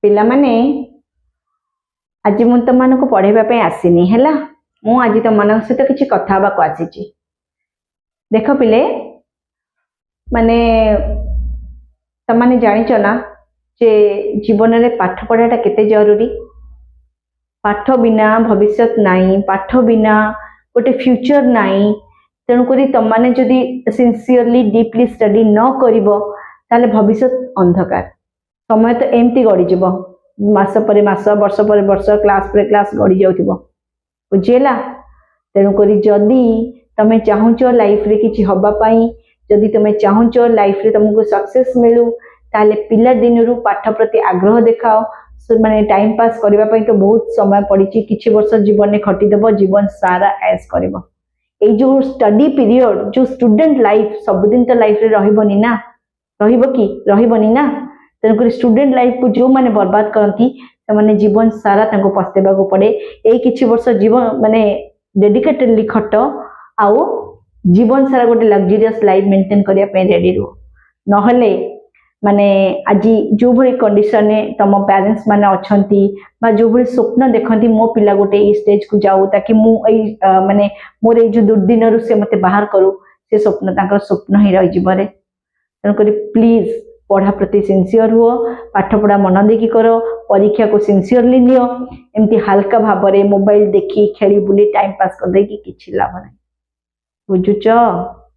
पिला माने आज मु तुम मान को पढ़ाई आसीनी है मु आज तुम मान सहित किसी कथा को आसी। देख पिले माने तमाने जानिच ना जे जीवन में पाठ पढ़ाटा केते जरूरी। पाठ बिना भविष्य नाई, पाठ बिना गोटे फ्यूचर नाई। तेणुक तुमने जदि सिंसियरली डीपली स्टडी न करिवो ताले भविष्य अंधकार। समय तो एमती गड़ीज मास पर मास, वर्ष पर वर्ष, क्लास पर क्लास गड़ी जाउथिबो, बुझेला। तेणुक जदि तमे चाहूच लाइफ रे किछि हबा पई, जदि तमे चाहूच लाइफ रे तुमको सक्सेस मिलू, ताले पिला दिन रु पाठ प्रति आग्रह देखाओ। माने टाइम पास करबा पई तो बहुत समय पड़ी, किछि वर्ष जीवन में खटी देबो, जीवन सारा ऐश करबो। ए जो स्टडी पीरियड, जो स्टूडेंट लाइफ सब दिन तो लाइफ रे रहबोनी ना, रहइबो कि रहइबोनी ना। तेणुक स्टूडेंट लाइफ को जो माने बर्बाद करती से माने जीवन सारा तांको पस्तेबा को पड़े। ए किछि वर्ष जीवन माने डेडिकेटेडली खट, आउ जीवन सारा गोटे लग्जरियस लाइफ मेंटेन करिया पे रेडी रो। नहले माने आज जो भली कंडीशन में तम पेरेंट्स माने अछंती बा जो भली स्वप्न देखंती मो पिला गोटे ई स्टेज को जाऊ, ताकि मु ए माने मोर ए जो दुर्दिन रु से मते बाहर करू, से स्वप्न तांकर स्वप्न ही रही जिवरे। तेणुक प्लीज पढ़ा प्रति सिंसियर हुओ, पाठ पढ़ा मन देखी करो, परीक्षा को सिंसियरली नियो। एमती हल्का भाव में मोबाइल देखी खेली बुली टाइम पास कर दे कि किछि लाभ नहीं, बुझुच।